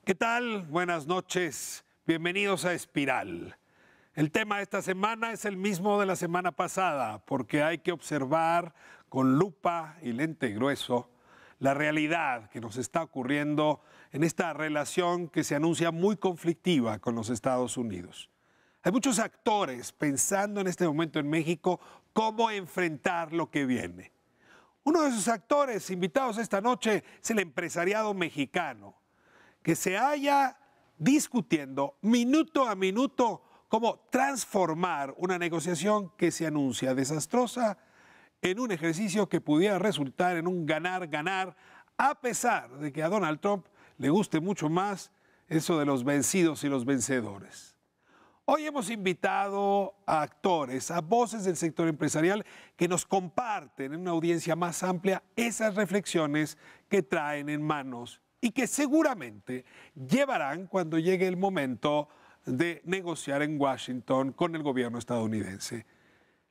¿Qué tal? Buenas noches. Bienvenidos a Espiral. El tema de esta semana es el mismo de la semana pasada, porque hay que observar con lupa y lente grueso la realidad que nos está ocurriendo en esta relación que se anuncia muy conflictiva con los Estados Unidos. Hay muchos actores pensando en este momento en México cómo enfrentar lo que viene. Uno de esos actores invitados esta noche es el empresariado mexicano, que se halla discutiendo minuto a minuto cómo transformar una negociación que se anuncia desastrosa en un ejercicio que pudiera resultar en un ganar-ganar, a pesar de que a Donald Trump le guste mucho más eso de los vencidos y los vencedores. Hoy hemos invitado a actores, a voces del sector empresarial que nos comparten en una audiencia más amplia esas reflexiones que traen en manos y que seguramente llevarán cuando llegue el momento de negociar en Washington con el gobierno estadounidense.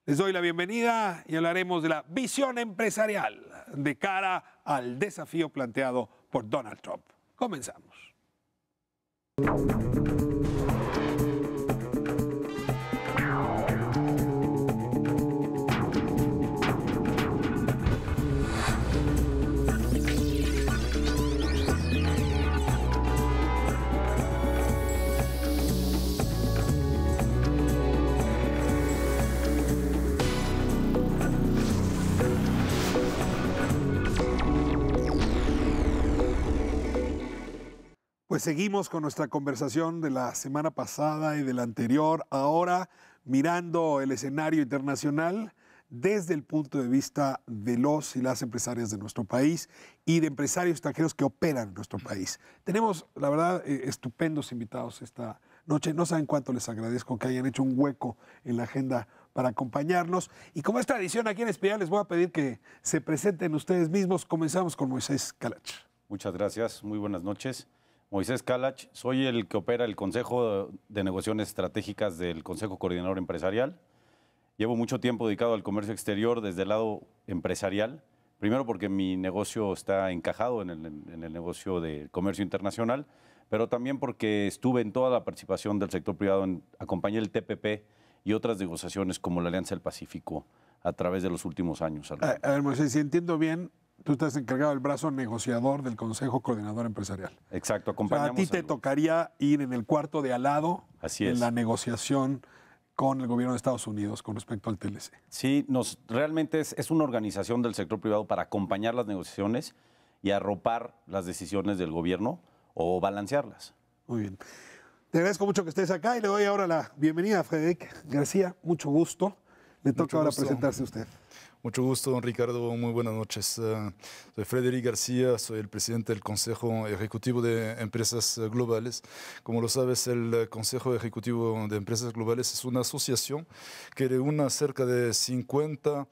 Les doy la bienvenida y hablaremos de la visión empresarial de cara al desafío planteado por Donald Trump. Comenzamos. Pues seguimos con nuestra conversación de la semana pasada y de la anterior, ahora mirando el escenario internacional desde el punto de vista de los y las empresarias de nuestro país y de empresarios extranjeros que operan en nuestro país. Tenemos, la verdad, estupendos invitados esta noche. No saben cuánto les agradezco que hayan hecho un hueco en la agenda para acompañarnos. Y como es tradición aquí en Espiral, les voy a pedir que se presenten ustedes mismos. Comenzamos con Moisés Calach. Muchas gracias, muy buenas noches. Moisés Calach, soy el que opera el Consejo de Negociaciones Estratégicas del Consejo Coordinador Empresarial. Llevo mucho tiempo dedicado al comercio exterior desde el lado empresarial. Primero porque mi negocio está encajado en el negocio de comercio internacional, pero también porque estuve en toda la participación del sector privado, acompañé el TPP y otras negociaciones como la Alianza del Pacífico a través de los últimos años. A ver, Moisés, si entiendo bien, tú estás encargado del brazo negociador del Consejo Coordinador Empresarial. Exacto, O acompañamos. sea, a ti te tocaría ir en el cuarto de al lado en la negociación con el gobierno de Estados Unidos con respecto al TLC. Sí, realmente es una organización del sector privado para acompañar las negociaciones y arropar las decisiones del gobierno o balancearlas. Muy bien. Te agradezco mucho que estés acá y le doy ahora la bienvenida a Frederic García. Mucho gusto. Le toca ahora presentarse a usted. Mucho gusto, don Ricardo. Muy buenas noches. Soy Frederic García, soy el presidente del Consejo Ejecutivo de Empresas Globales. Como lo sabes, el Consejo Ejecutivo de Empresas Globales es una asociación que reúne cerca de 50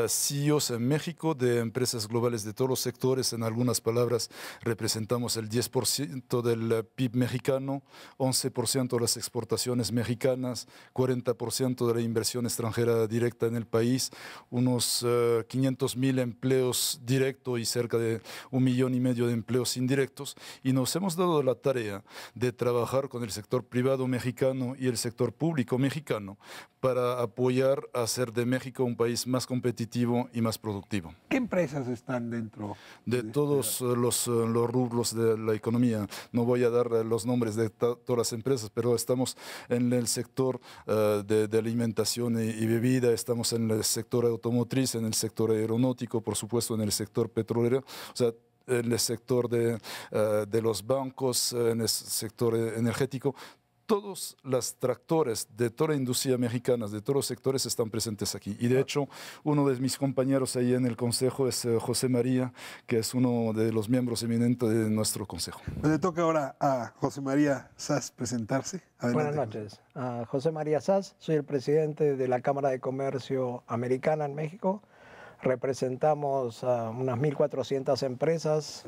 CEOs en México de empresas globales de todos los sectores. En algunas palabras, representamos el 10% del PIB mexicano, 11% de las exportaciones mexicanas, 40% de la inversión extranjera directa en el país, unos 500,000 empleos directos y cerca de 1,5 millones de empleos indirectos, y nos hemos dado la tarea de trabajar con el sector privado mexicano y el sector público mexicano para apoyar a hacer de México un país más competitivo y más productivo. ¿Qué empresas están dentro de todos los rubros de la economía? No voy a dar los nombres de todas las empresas, pero estamos en el sector de alimentación y bebida, estamos en el sector automotriz, en el sector aeronáutico, por supuesto en el sector petrolero, o sea, en el sector de los bancos, en el sector energético. Todos los tractores de toda la industria mexicana, de todos los sectores, están presentes aquí. Y de hecho, uno de mis compañeros ahí en el Consejo es José María, que es uno de los miembros eminentes de nuestro Consejo. Le toca ahora a José María Sass presentarse. Adelante. Buenas noches. José María Sass, soy el presidente de la Cámara de Comercio Americana en México. Representamos unas 1.400 empresas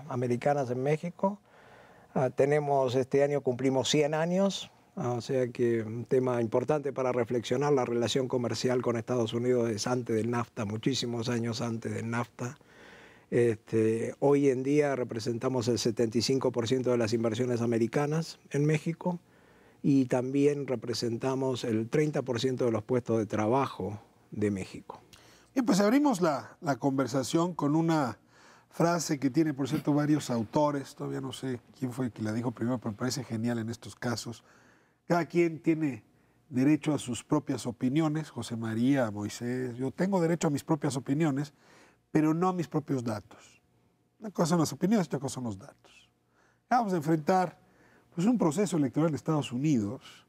americanas en México. Este año cumplimos 100 años, o sea que un tema importante para reflexionar. La relación comercial con Estados Unidos es antes del NAFTA, muchísimos años antes del NAFTA. Hoy en día representamos el 75% de las inversiones americanas en México y también representamos el 30% de los puestos de trabajo de México. Bien, pues abrimos la conversación con una frase que tiene, por cierto, varios autores. Todavía no sé quién fue el que la dijo primero, pero me parece genial en estos casos. Cada quien tiene derecho a sus propias opiniones. José María, Moisés, yo tengo derecho a mis propias opiniones, pero no a mis propios datos. Una cosa son las opiniones, otra cosa son los datos. Vamos a enfrentar pues, un proceso electoral de Estados Unidos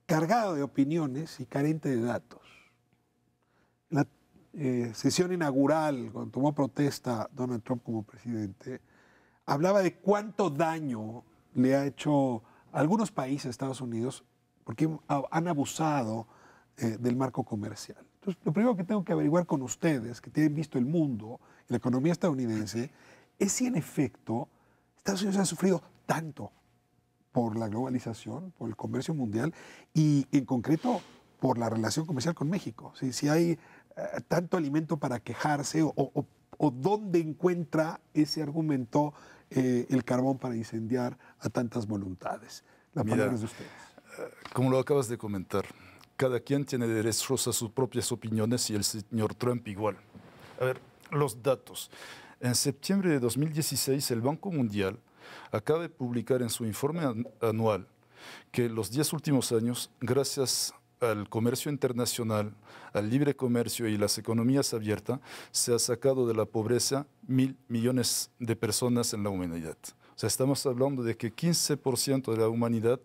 cargado de opiniones y carente de datos. La sesión inaugural, cuando tomó protesta Donald Trump como presidente, hablaba de cuánto daño le ha hecho a algunos países de Estados Unidos porque han abusado del marco comercial. Entonces, lo primero que tengo que averiguar con ustedes, que tienen visto el mundo y la economía estadounidense, es si en efecto Estados Unidos ha sufrido tanto por la globalización, por el comercio mundial y en concreto por la relación comercial con México. Si hay tanto alimento para quejarse o dónde encuentra ese argumento el carbón para incendiar a tantas voluntades. La palabra es de ustedes. Como lo acabas de comentar, cada quien tiene derechos a sus propias opiniones y el señor Trump igual. A ver, los datos. En septiembre de 2016, el Banco Mundial acaba de publicar en su informe anual que los 10 últimos años, gracias al comercio internacional, al libre comercio y las economías abiertas, se ha sacado de la pobreza 1.000 millones de personas en la humanidad. O sea, estamos hablando de que 15% de la humanidad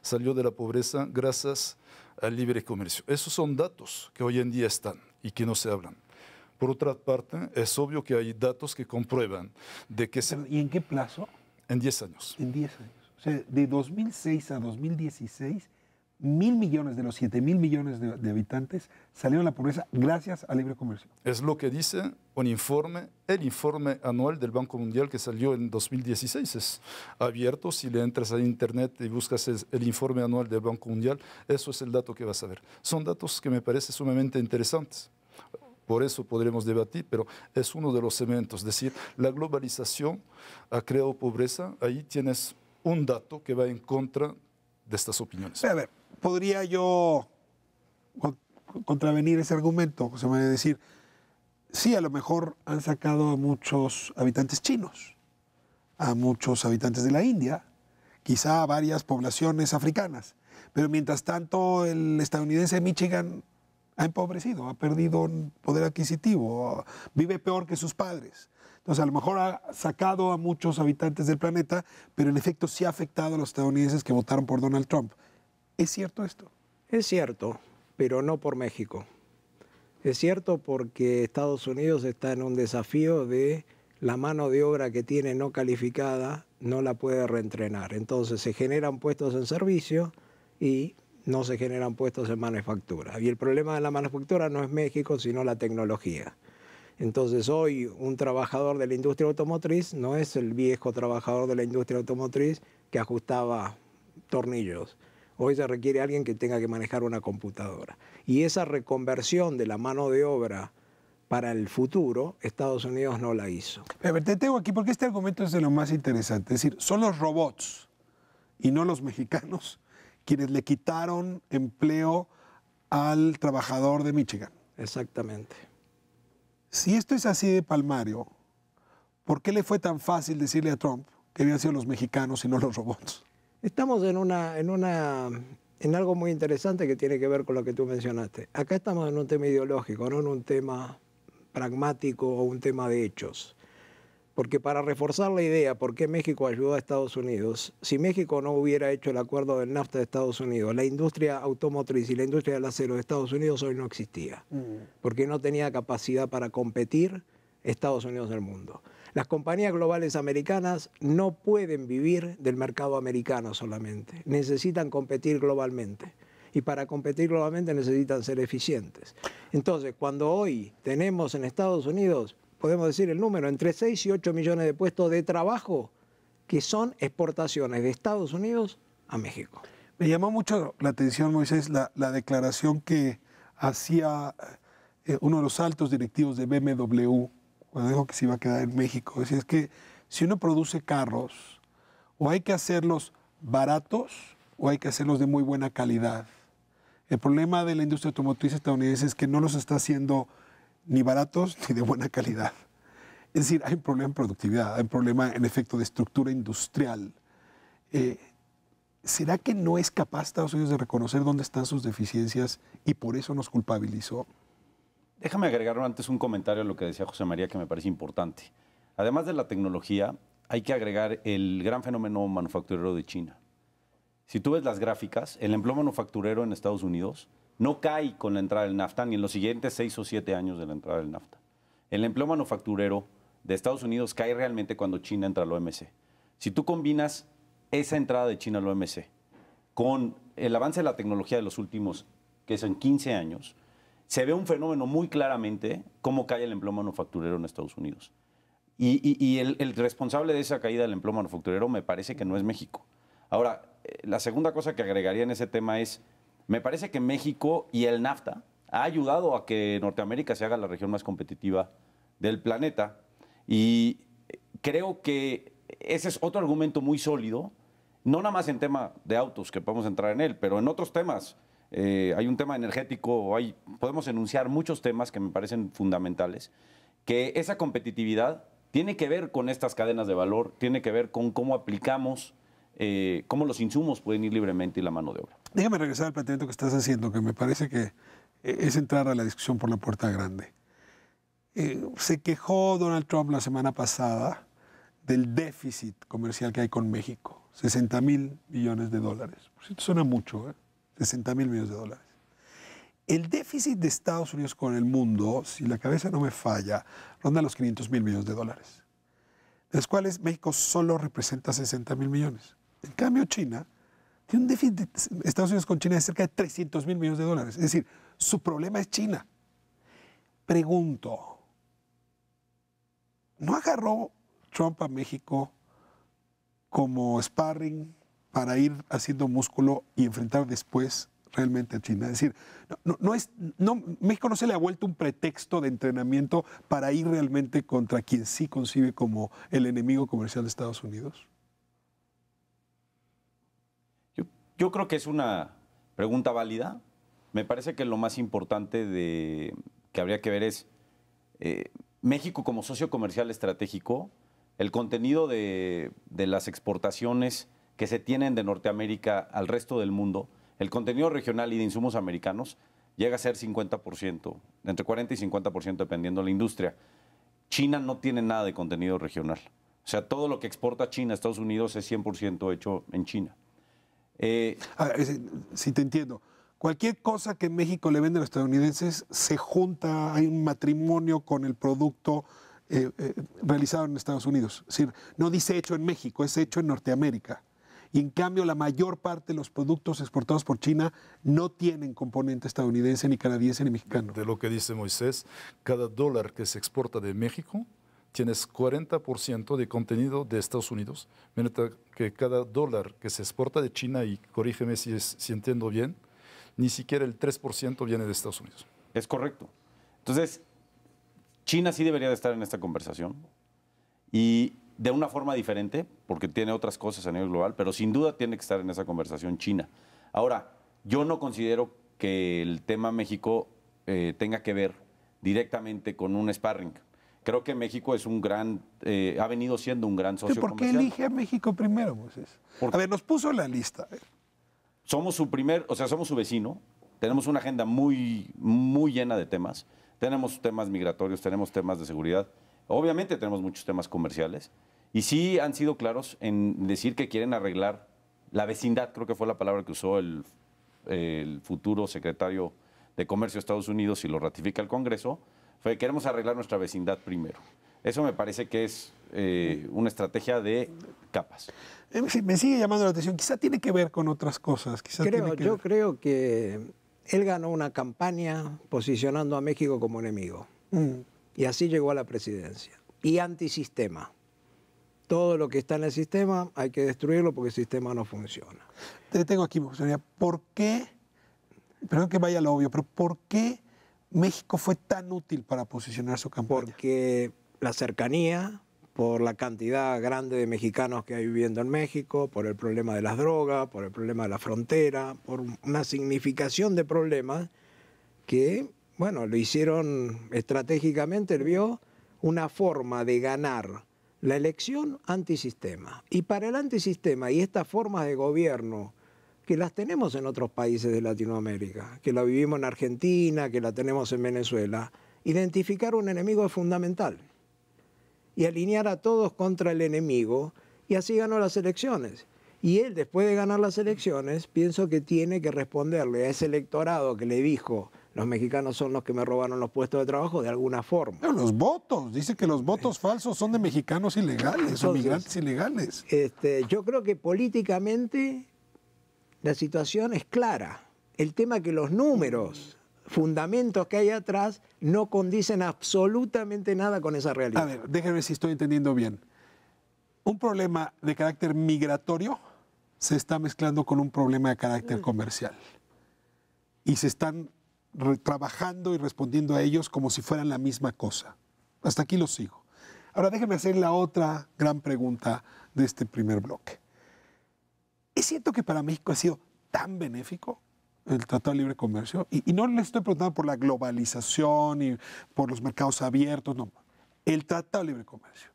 salió de la pobreza gracias al libre comercio. Esos son datos que hoy en día están y que no se hablan. Por otra parte, es obvio que hay datos que comprueban de que... ¿Y en qué plazo? En 10 años. En 10 años. O sea, de 2006 a 2016, 1.000 millones de los 7.000 millones de habitantes salieron de la pobreza gracias al libre comercio. Es lo que dice un informe, el informe anual del Banco Mundial que salió en 2016. Es abierto, si le entras a internet y buscas el informe anual del Banco Mundial, eso es el dato que vas a ver. Son datos que me parecen sumamente interesantes. Por eso podremos debatir, pero es uno de los elementos. Es decir, la globalización ha creado pobreza. Ahí tienes un dato que va en contra de estas opiniones. A ver, ¿podría yo contravenir ese argumento? José María, decir, sí, a lo mejor han sacado a muchos habitantes chinos, a muchos habitantes de la India, quizá a varias poblaciones africanas, pero mientras tanto el estadounidense de Michigan ha empobrecido, ha perdido poder adquisitivo, vive peor que sus padres. Entonces, a lo mejor ha sacado a muchos habitantes del planeta, pero en efecto sí ha afectado a los estadounidenses que votaron por Donald Trump. ¿Es cierto esto? Es cierto, pero no por México. Es cierto porque Estados Unidos está en un desafío de la mano de obra que tiene no calificada, no la puede reentrenar. Entonces, se generan puestos en servicio y no se generan puestos en manufactura. Y el problema de la manufactura no es México, sino la tecnología. Entonces hoy un trabajador de la industria automotriz no es el viejo trabajador de la industria automotriz que ajustaba tornillos. Hoy se requiere alguien que tenga que manejar una computadora. Y esa reconversión de la mano de obra para el futuro, Estados Unidos no la hizo. A ver, te tengo aquí porque este argumento es de lo más interesante. Es decir, son los robots y no los mexicanos quienes le quitaron empleo al trabajador de Michigan. Exactamente. Si esto es así de palmario, ¿por qué le fue tan fácil decirle a Trump que habían sido los mexicanos y no los robots? Estamos en algo muy interesante que tiene que ver con lo que tú mencionaste. Acá estamos en un tema ideológico, no en un tema pragmático o un tema de hechos. Porque para reforzar la idea por qué México ayudó a Estados Unidos, si México no hubiera hecho el acuerdo del NAFTA de Estados Unidos, la industria automotriz y la industria del acero de Estados Unidos hoy no existía, porque no tenía capacidad para competir Estados Unidos del mundo. Las compañías globales americanas no pueden vivir del mercado americano solamente, necesitan competir globalmente. Y para competir globalmente necesitan ser eficientes. Entonces, cuando hoy tenemos en Estados Unidos, podemos decir el número, entre 6 y 8 millones de puestos de trabajo que son exportaciones de Estados Unidos a México. Me llamó mucho la atención, Moisés, la declaración que hacía uno de los altos directivos de BMW cuando dijo que se iba a quedar en México. Decía, es que si uno produce carros, o hay que hacerlos baratos o hay que hacerlos de muy buena calidad. El problema de la industria automotriz estadounidense es que no los está haciendo ni baratos ni de buena calidad. Es decir, hay un problema en productividad, hay un problema en efecto de estructura industrial. ¿Será que no es capaz Estados Unidos de reconocer dónde están sus deficiencias y por eso nos culpabilizó? Déjame agregar antes un comentario a lo que decía José María que me parece importante. Además de la tecnología, hay que agregar el gran fenómeno manufacturero de China. Si tú ves las gráficas, el empleo manufacturero en Estados Unidos no cae con la entrada del NAFTA ni en los siguientes 6 o 7 años de la entrada del NAFTA. El empleo manufacturero de Estados Unidos cae realmente cuando China entra al OMC. Si tú combinas esa entrada de China al OMC con el avance de la tecnología de los últimos, que son 15 años, se ve un fenómeno muy claramente cómo cae el empleo manufacturero en Estados Unidos. Y el responsable de esa caída del empleo manufacturero me parece que no es México. Ahora, la segunda cosa que agregaría en ese tema es, me parece que México y el NAFTA ha ayudado a que Norteamérica se haga la región más competitiva del planeta y creo que ese es otro argumento muy sólido, no nada más en tema de autos, que podemos entrar en él, pero en otros temas. Hay un tema energético, podemos enunciar muchos temas que me parecen fundamentales, que esa competitividad tiene que ver con estas cadenas de valor, tiene que ver con cómo aplicamos, cómo los insumos pueden ir libremente y la mano de obra. Déjame regresar al planteamiento que estás haciendo, que me parece que es entrar a la discusión por la puerta grande. Se quejó Donald Trump la semana pasada del déficit comercial que hay con México, 60,000 millones de dólares. Por cierto, suena mucho, ¿eh? 60,000 millones de dólares. El déficit de Estados Unidos con el mundo, si la cabeza no me falla, ronda los 500,000 millones de dólares, de los cuales México solo representa 60,000 millones. En cambio, China tiene un déficit de Estados Unidos con China de cerca de 300,000 millones de dólares. Es decir, su problema es China. Pregunto, ¿no agarró Trump a México como sparring para ir haciendo músculo y enfrentar después realmente a China? Es decir, México no se le ha vuelto un pretexto de entrenamiento para ir realmente contra quien sí concibe como el enemigo comercial de Estados Unidos. Yo creo que es una pregunta válida. Me parece que lo más importante que habría que ver es México como socio comercial estratégico, el contenido de las exportaciones que se tienen de Norteamérica al resto del mundo, el contenido regional y de insumos americanos llega a ser 50%, entre 40 y 50% dependiendo de la industria. China no tiene nada de contenido regional. O sea, todo lo que exporta China a Estados Unidos es 100% hecho en China. Si te entiendo, cualquier cosa que México le vende a los estadounidenses se junta, hay un matrimonio con el producto realizado en Estados Unidos. Es decir, no dice hecho en México, es hecho en Norteamérica. Y en cambio la mayor parte de los productos exportados por China no tienen componente estadounidense, ni canadiense, ni mexicano. De lo que dice Moisés, cada dólar que se exporta de México tienes 40% de contenido de Estados Unidos, mientras que cada dólar que se exporta de China, y corrígeme si entiendo bien, ni siquiera el 3% viene de Estados Unidos. Es correcto. Entonces, China sí debería de estar en esta conversación y de una forma diferente, porque tiene otras cosas a nivel global, pero sin duda tiene que estar en esa conversación China. Ahora, yo no considero que el tema México tenga que ver directamente con un sparring. Creo que México es ha venido siendo un gran socio ¿Por qué comercial. elige a México primero, Moisés? A ver, nos puso en la lista. Somos somos su vecino, tenemos una agenda muy, muy llena de temas. Tenemos temas migratorios, tenemos temas de seguridad. Obviamente tenemos muchos temas comerciales. Y sí han sido claros en decir que quieren arreglar la vecindad, creo que fue la palabra que usó el futuro secretario de Comercio de Estados Unidos, y lo ratifica el Congreso, fue que queremos arreglar nuestra vecindad primero. Eso me parece que es una estrategia de capas. Me sigue llamando la atención. Quizá tiene que ver con otras cosas. Yo creo que él ganó una campaña posicionando a México como enemigo. Y así llegó a la presidencia. Y antisistema. Todo lo que está en el sistema hay que destruirlo porque el sistema no funciona. Te tengo aquí, ¿por qué? Perdón que vaya lo obvio, pero ¿por qué México fue tan útil para posicionar su campaña? Porque la cercanía, por la cantidad grande de mexicanos que hay viviendo en México, por el problema de las drogas, por el problema de la frontera, por una significación de problemas que, bueno, lo hicieron estratégicamente, él vio una forma de ganar la elección antisistema. Y para el antisistema y estas formas de gobierno que las tenemos en otros países de Latinoamérica, que la vivimos en Argentina, que la tenemos en Venezuela, identificar un enemigo es fundamental. Y alinear a todos contra el enemigo, y así ganó las elecciones. Y él, después de ganar las elecciones, pienso que tiene que responderle a ese electorado que le dijo: los mexicanos son los que me robaron los puestos de trabajo, de alguna forma. Pero los votos, dice que los votos falsos son de mexicanos ilegales, Entonces, o migrantes ilegales. Yo creo que políticamente la situación es clara. El tema es que los números, fundamentos que hay atrás, no condicen absolutamente nada con esa realidad. A ver, déjenme ver si estoy entendiendo bien. Un problema de carácter migratorio se está mezclando con un problema de carácter comercial. Y se están trabajando y respondiendo a ellos como si fueran la misma cosa. Hasta aquí lo sigo. Ahora déjenme hacer la otra gran pregunta de este primer bloque. ¿Es cierto que para México ha sido tan benéfico el Tratado de Libre Comercio? Y no le estoy preguntando por la globalización y por los mercados abiertos, no. El Tratado de Libre Comercio.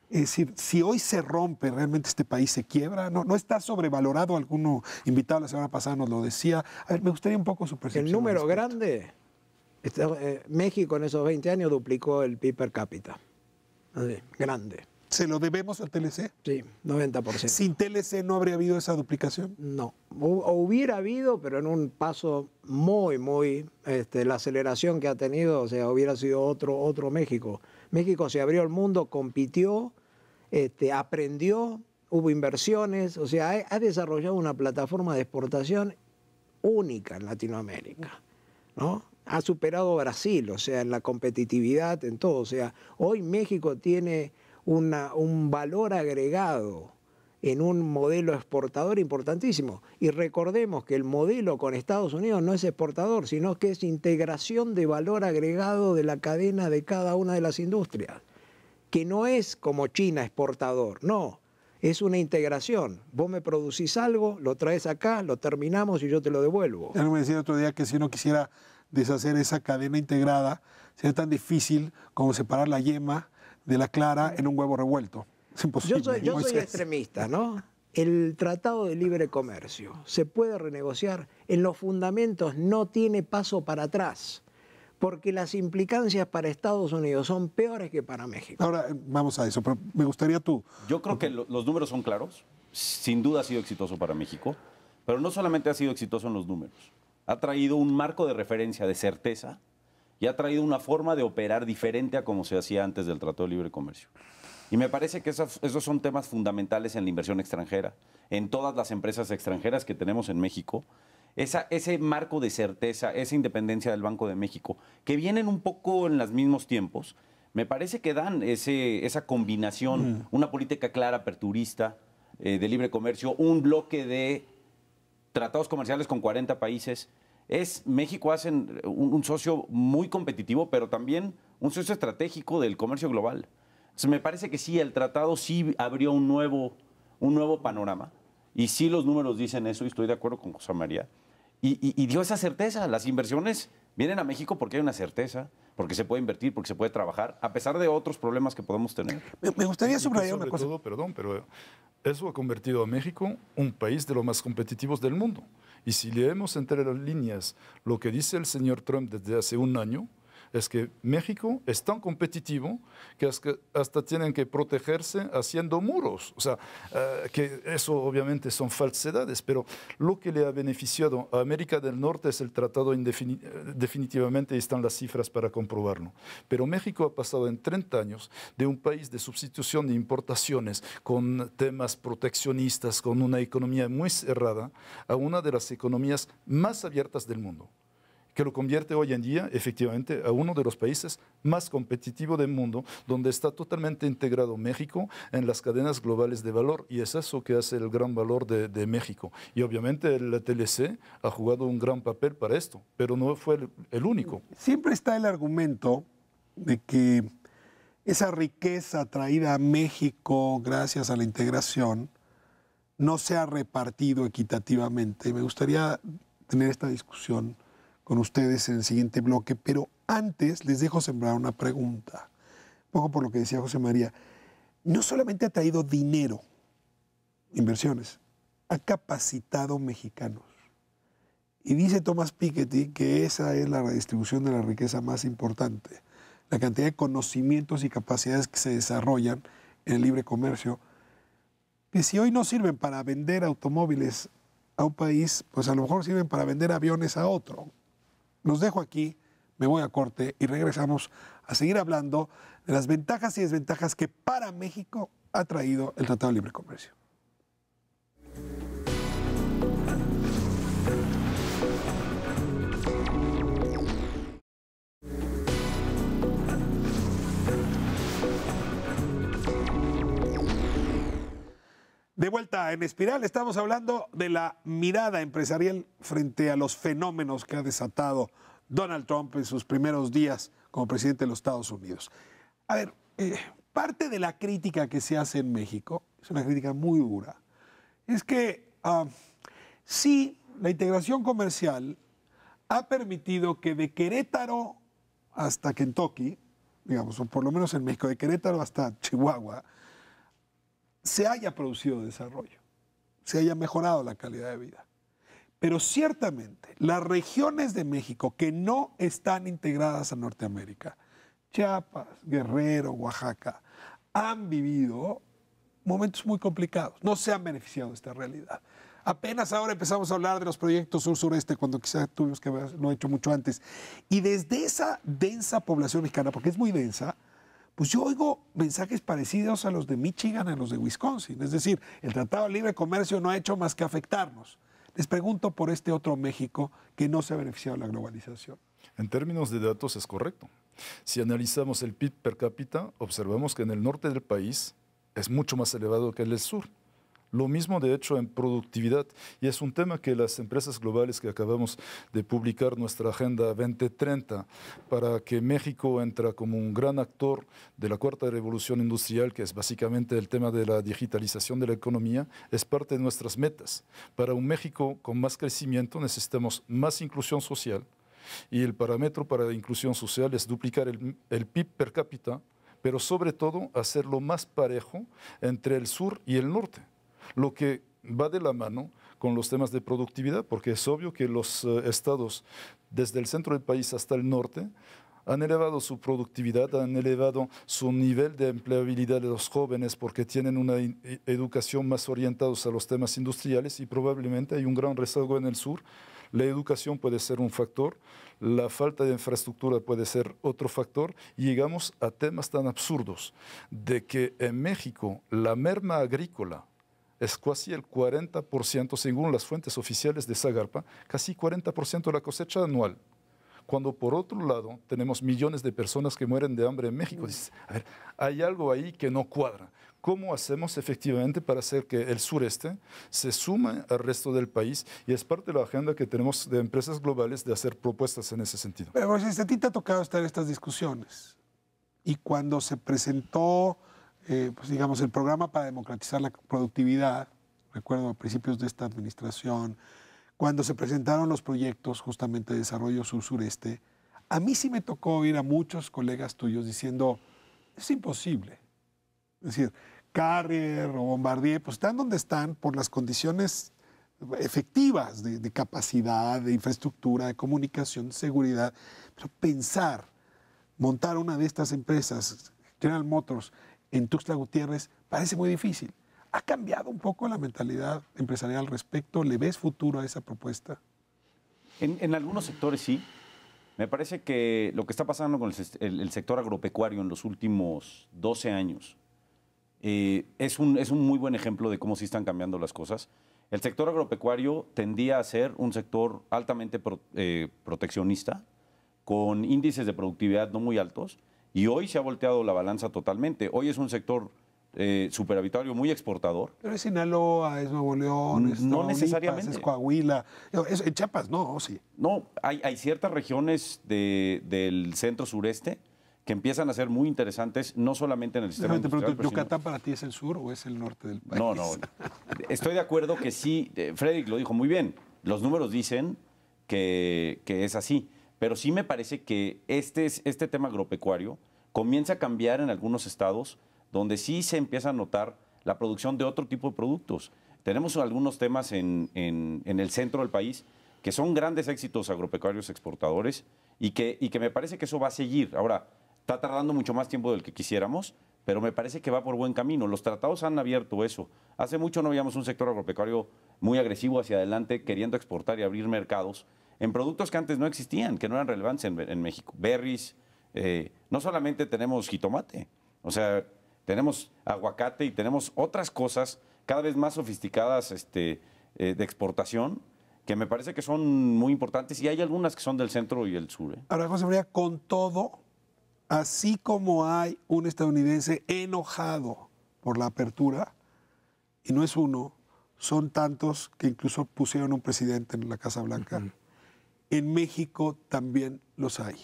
Es decir, si hoy se rompe, ¿realmente este país se quiebra? ¿No está sobrevalorado? Alguno invitado la semana pasada nos lo decía. A ver, me gustaría un poco su percepción. El número grande, México en esos 20 años duplicó el PIB per cápita. Así, grande. ¿Se lo debemos al TLC? Sí, 90%. ¿Sin TLC no habría habido esa duplicación? No, hubiera habido, pero en un paso muy, la aceleración que ha tenido, o sea, hubiera sido otro México. México se abrió al mundo, compitió, aprendió, hubo inversiones, o sea, ha desarrollado una plataforma de exportación única en Latinoamérica, ¿no? Ha superado a Brasil, o sea, en la competitividad, en todo. O sea, hoy México tiene un valor agregado en un modelo exportador importantísimo. Y recordemos que el modelo con Estados Unidos no es exportador, sino que es integración de valor agregado de la cadena de cada una de las industrias. Que no es como China exportador, no. Es una integración. Vos me producís algo, lo traes acá, lo terminamos y yo te lo devuelvo. Ya me decía otro día que si uno quisiera deshacer esa cadena integrada, sería tan difícil como separar la yema de la clara en un huevo revuelto. Es imposible. Yo soy extremista, ¿no? El Tratado de Libre Comercio se puede renegociar. En los fundamentos no tiene paso para atrás, porque las implicancias para Estados Unidos son peores que para México. Ahora vamos a eso, pero me gustaría tú. Yo creo que los números son claros. Sin duda ha sido exitoso para México, pero no solamente ha sido exitoso en los números. Ha traído un marco de referencia de certeza y ha traído una forma de operar diferente a como se hacía antes del Tratado de Libre Comercio. Y me parece que esos son temas fundamentales en la inversión extranjera, en todas las empresas extranjeras que tenemos en México. Ese marco de certeza, esa independencia del Banco de México, que vienen un poco en los mismos tiempos, me parece que dan esa combinación, una política clara, aperturista, de libre comercio, un bloque de tratados comerciales con 40 países. México hace un socio muy competitivo, pero también un socio estratégico del comercio global. Entonces, me parece que sí, el tratado sí abrió un nuevo panorama. Y sí, los números dicen eso, y estoy de acuerdo con José María. Y dio esa certeza. Las inversiones vienen a México porque hay una certeza, porque se puede invertir, porque se puede trabajar, a pesar de otros problemas que podemos tener. Me gustaría subrayar una cosa. Perdón, pero eso ha convertido a México un país de los más competitivos del mundo. Y si leemos entre las líneas lo que dice el señor Trump desde hace un año, es que México es tan competitivo que hasta tienen que protegerse haciendo muros. O sea, que eso obviamente son falsedades, pero lo que le ha beneficiado a América del Norte es el tratado definitivamente, y están las cifras para comprobarlo. Pero México ha pasado en 30 años de un país de sustitución de importaciones con temas proteccionistas, con una economía muy cerrada, a una de las economías más abiertas del mundo, que lo convierte hoy en día, efectivamente, a uno de los países más competitivos del mundo, donde está totalmente integrado México en las cadenas globales de valor, y es eso que hace el gran valor de México. Y obviamente el TLC ha jugado un gran papel para esto, pero no fue el único. Siempre está el argumento de que esa riqueza traída a México gracias a la integración no se ha repartido equitativamente. Y me gustaría tener esta discusión con ustedes en el siguiente bloque, pero antes les dejo sembrar una pregunta, un poco por lo que decía José María. No solamente ha traído dinero, inversiones, ha capacitado mexicanos. Y dice Thomas Piketty que esa es la redistribución de la riqueza más importante, la cantidad de conocimientos y capacidades que se desarrollan en el libre comercio, que si hoy no sirven para vender automóviles a un país, pues a lo mejor sirven para vender aviones a otro. Los dejo aquí, me voy a corte y regresamos a seguir hablando de las ventajas y desventajas que para México ha traído el Tratado de Libre Comercio. De vuelta en Espiral, estamos hablando de la mirada empresarial frente a los fenómenos que ha desatado Donald Trump en sus primeros días como presidente de los Estados Unidos. A ver, parte de la crítica que se hace en México, es una crítica muy dura, es que sí, la integración comercial ha permitido que de Querétaro hasta Kentucky, digamos, o por lo menos en México, de Querétaro hasta Chihuahua, se haya producido desarrollo, se haya mejorado la calidad de vida. Pero ciertamente las regiones de México que no están integradas a Norteamérica, Chiapas, Guerrero, Oaxaca, han vivido momentos muy complicados, no se han beneficiado de esta realidad. Apenas ahora empezamos a hablar de los proyectos sur-sureste, cuando quizás tuvimos que haberlo hecho mucho antes. Y desde esa densa población mexicana, porque es muy densa, pues yo oigo mensajes parecidos a los de Michigan, a los de Wisconsin. Es decir, el Tratado de Libre Comercio no ha hecho más que afectarnos. Les pregunto por este otro México que no se ha beneficiado de la globalización. En términos de datos es correcto. Si analizamos el PIB per cápita, observamos que en el norte del país es mucho más elevado que en el sur. Lo mismo, de hecho, en productividad. Y es un tema que las empresas globales que acabamos de publicar nuestra Agenda 2030 para que México entre como un gran actor de la cuarta revolución industrial, que es básicamente el tema de la digitalización de la economía, es parte de nuestras metas. Para un México con más crecimiento necesitamos más inclusión social. Y el parámetro para la inclusión social es duplicar el PIB per cápita, pero sobre todo hacerlo más parejo entre el sur y el norte. Lo que va de la mano con los temas de productividad, porque es obvio que los estados, desde el centro del país hasta el norte, han elevado su productividad, han elevado su nivel de empleabilidad de los jóvenes porque tienen una educación más orientada a los temas industriales y probablemente hay un gran rezago en el sur. La educación puede ser un factor, la falta de infraestructura puede ser otro factor y llegamos a temas tan absurdos de que en México la merma agrícola es casi el 40%, según las fuentes oficiales de Zagarpa, casi 40% de la cosecha anual. Cuando por otro lado tenemos millones de personas que mueren de hambre en México. Dices, a ver, hay algo ahí que no cuadra. ¿Cómo hacemos efectivamente para hacer que el sureste se sume al resto del país? Y es parte de la agenda que tenemos de empresas globales de hacer propuestas en ese sentido. Pero si a ti te ha tocado estar en estas discusiones y cuando se presentó pues digamos, el programa para democratizar la productividad, recuerdo a principios de esta administración, cuando se presentaron los proyectos justamente de desarrollo sur-sureste, a mí sí me tocó oír a muchos colegas tuyos diciendo, es imposible. Es decir, Carrier o Bombardier, pues están donde están por las condiciones efectivas de capacidad, de infraestructura, de comunicación, de seguridad, pero pensar, montar una de estas empresas, General Motors, en Tuxtla Gutiérrez, parece muy difícil. ¿Ha cambiado un poco la mentalidad empresarial al respecto? ¿Le ves futuro a esa propuesta? En algunos sectores sí. Me parece que lo que está pasando con el sector agropecuario en los últimos 12 años es un muy buen ejemplo de cómo sí están cambiando las cosas. El sector agropecuario tendía a ser un sector altamente proteccionista, con índices de productividad no muy altos, y hoy se ha volteado la balanza totalmente. Hoy es un sector superavitario muy exportador. Pero es Sinaloa, es Nuevo León, es no necesariamente. Es Coahuila. En Chiapas no, sí. No, hay ciertas regiones del centro sureste que empiezan a ser muy interesantes, no solamente en el sistema industrial. Pero ¿Yucatán para ti es el sur o es el norte del país? No. Estoy de acuerdo que sí, Frederick lo dijo muy bien, los números dicen que es así, pero sí me parece que este tema agropecuario comienza a cambiar en algunos estados donde sí se empieza a notar la producción de otro tipo de productos. Tenemos algunos temas en el centro del país que son grandes éxitos agropecuarios exportadores y que me parece que eso va a seguir. Ahora, está tardando mucho más tiempo del que quisiéramos, pero me parece que va por buen camino. Los tratados han abierto eso. Hace mucho no veíamos un sector agropecuario muy agresivo hacia adelante, queriendo exportar y abrir mercados en productos que antes no existían, que no eran relevantes en México. Berries, no solamente tenemos jitomate, o sea, tenemos aguacate y tenemos otras cosas cada vez más sofisticadas de exportación, que me parece que son muy importantes, y hay algunas que son del centro y el sur. Ahora, José María, con todo, así como hay un estadounidense enojado por la apertura, y no es uno, son tantos que incluso pusieron un presidente en la Casa Blanca, en México también los hay.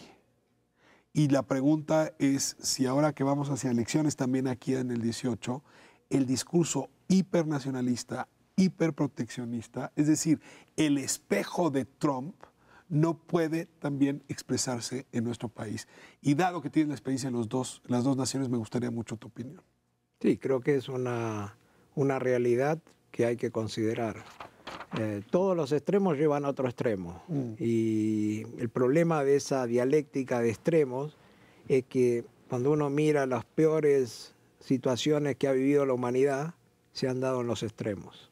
Y la pregunta es si ahora que vamos hacia elecciones también aquí en el 18, el discurso hipernacionalista, hiperproteccionista, es decir, el espejo de Trump, no puede también expresarse en nuestro país. Y dado que tienes la experiencia en las dos naciones, me gustaría mucho tu opinión. Sí, creo que es una realidad que hay que considerar. Todos los extremos llevan a otro extremo. Y el problema de esa dialéctica de extremos es que cuando uno mira las peores situaciones que ha vivido la humanidad, se han dado en los extremos.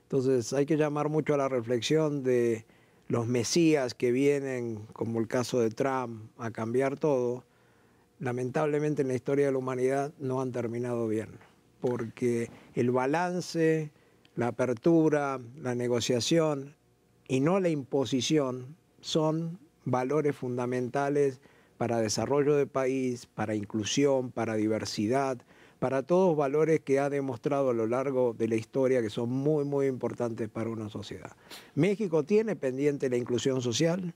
Entonces hay que llamar mucho a la reflexión de los mesías que vienen, como el caso de Trump, a cambiar todo. Lamentablemente en la historia de la humanidad no han terminado bien, porque el balance, la apertura, la negociación y no la imposición son valores fundamentales para desarrollo de país, para inclusión, para diversidad, para todos valores que ha demostrado a lo largo de la historia que son muy, muy importantes para una sociedad. México tiene pendiente la inclusión social.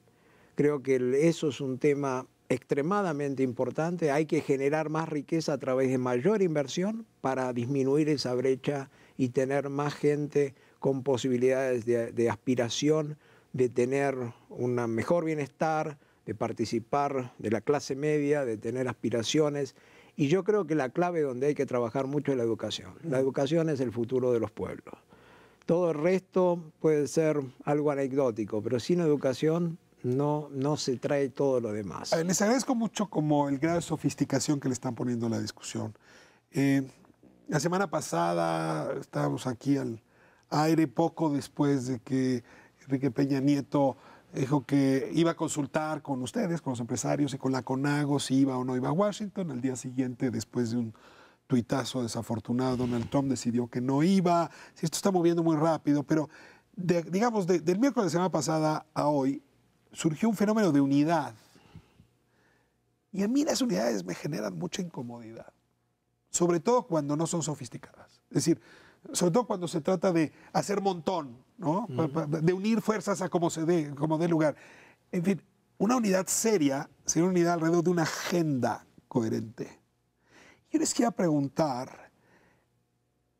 Creo que eso es un tema extremadamente importante. Hay que generar más riqueza a través de mayor inversión para disminuir esa brecha y tener más gente con posibilidades de aspiración, de tener un mejor bienestar, de participar de la clase media, de tener aspiraciones. Y yo creo que la clave donde hay que trabajar mucho es la educación. La educación es el futuro de los pueblos. Todo el resto puede ser algo anecdótico, pero sin educación no se trae todo lo demás. Les agradezco mucho como el grado de sofisticación que le están poniendo a la discusión. La semana pasada estábamos aquí al aire poco después de que Enrique Peña Nieto dijo que iba a consultar con ustedes, con los empresarios y con la CONAGO si iba o no iba a Washington. Al día siguiente, después de un tuitazo desafortunado, Donald Trump decidió que no iba. Sí, esto está moviendo muy rápido, pero digamos, del miércoles de la semana pasada a hoy, surgió un fenómeno de unidad. Y a mí las unidades me generan mucha incomodidad, sobre todo cuando no son sofisticadas. Es decir, sobre todo cuando se trata de hacer montón, ¿no? De unir fuerzas a como dé lugar. En fin, una unidad seria sería una unidad alrededor de una agenda coherente. Yo les quiero preguntar,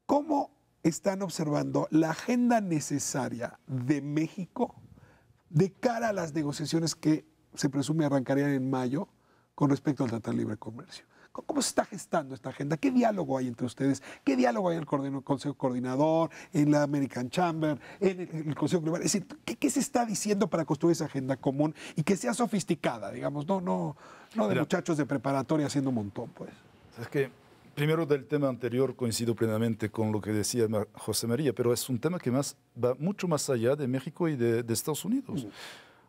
¿cómo están observando la agenda necesaria de México de cara a las negociaciones que se presume arrancarían en mayo con respecto al Tratado de Libre Comercio? ¿Cómo se está gestando esta agenda? ¿Qué diálogo hay entre ustedes? ¿Qué diálogo hay en el Consejo Coordinador, en la American Chamber, en el Consejo Global? Es decir, ¿qué se está diciendo para construir esa agenda común y que sea sofisticada, digamos? No de muchachos de preparatoria haciendo un montón, pues. Es que, primero, del tema anterior coincido plenamente con lo que decía José María, pero es un tema que va mucho más allá de México y de Estados Unidos.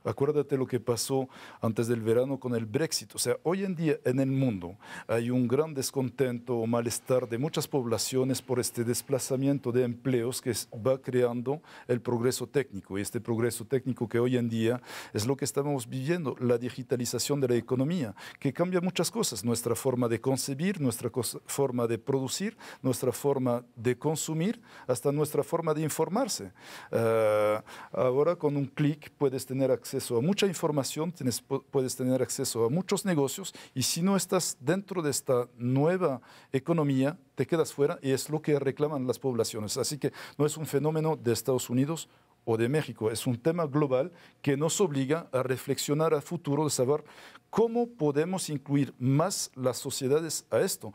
Acuérdate lo que pasó antes del verano con el Brexit. O sea, hoy en día en el mundo hay un gran descontento o malestar de muchas poblaciones por este desplazamiento de empleos que va creando el progreso técnico. Y este progreso técnico que hoy en día es lo que estamos viviendo, la digitalización de la economía, que cambia muchas cosas. Nuestra forma de concebir, nuestra forma de producir, nuestra forma de consumir, hasta nuestra forma de informarse. Ahora con un clic puedes tener acceso acceso a mucha información, puedes tener acceso a muchos negocios, y si no estás dentro de esta nueva economía, te quedas fuera, y es lo que reclaman las poblaciones. Así que no es un fenómeno de Estados Unidos o de México, es un tema global que nos obliga a reflexionar a futuro de saber cómo podemos incluir más las sociedades a esto.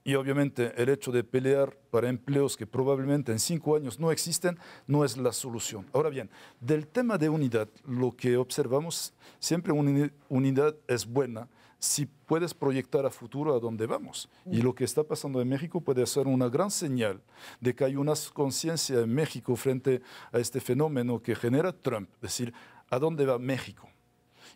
Y obviamente el hecho de pelear para empleos que probablemente en 5 años no existen no es la solución. Ahora bien, del tema de unidad, lo que observamos, siempre una unidad es buena si puedes proyectar a futuro a dónde vamos. Y lo que está pasando en México puede ser una gran señal de que hay una conciencia en México frente a este fenómeno que genera Trump, es decir, ¿a dónde va México?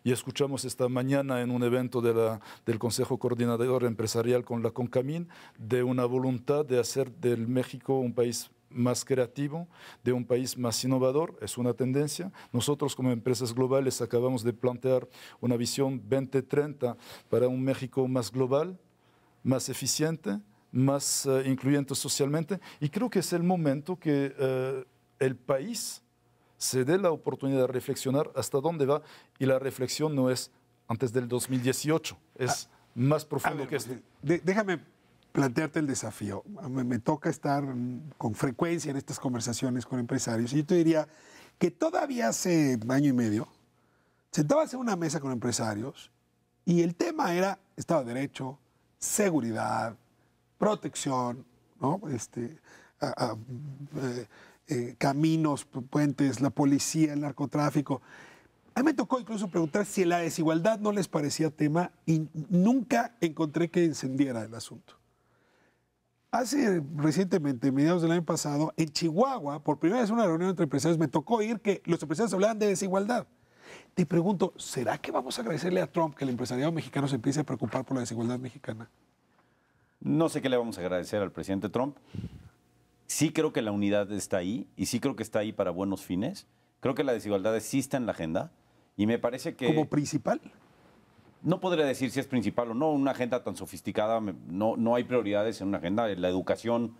Y escuchamos esta mañana en un evento del Consejo Coordinador Empresarial con la CONCAMIN de una voluntad de hacer del México un país más creativo, de un país más innovador. Es una tendencia. Nosotros como empresas globales acabamos de plantear una visión 2030 para un México más global, más eficiente, más incluyente socialmente, y creo que es el momento que el país se dé la oportunidad de reflexionar hasta dónde va, y la reflexión no es antes del 2018, es más profundo que esto. Déjame plantearte el desafío. Me toca estar con frecuencia en estas conversaciones con empresarios, y yo te diría que todavía hace año y medio sentabas en una mesa con empresarios y el tema era Estado de Derecho, seguridad, protección, ¿no? Caminos, puentes, la policía, el narcotráfico. A mí me tocó incluso preguntar si la desigualdad no les parecía tema, y nunca encontré que encendiera el asunto. Recientemente, mediados del año pasado, en Chihuahua, por primera vez en una reunión entre empresarios, me tocó oír que los empresarios hablaban de desigualdad. Te pregunto, ¿será que vamos a agradecerle a Trump que el empresariado mexicano se empiece a preocupar por la desigualdad mexicana? No sé qué le vamos a agradecer al presidente Trump. Sí creo que la unidad está ahí, y sí creo que está ahí para buenos fines. Creo que la desigualdad sí está en la agenda, y me parece que... ¿Como principal? No podría decir si es principal o no. Una agenda tan sofisticada, no hay prioridades en una agenda. La educación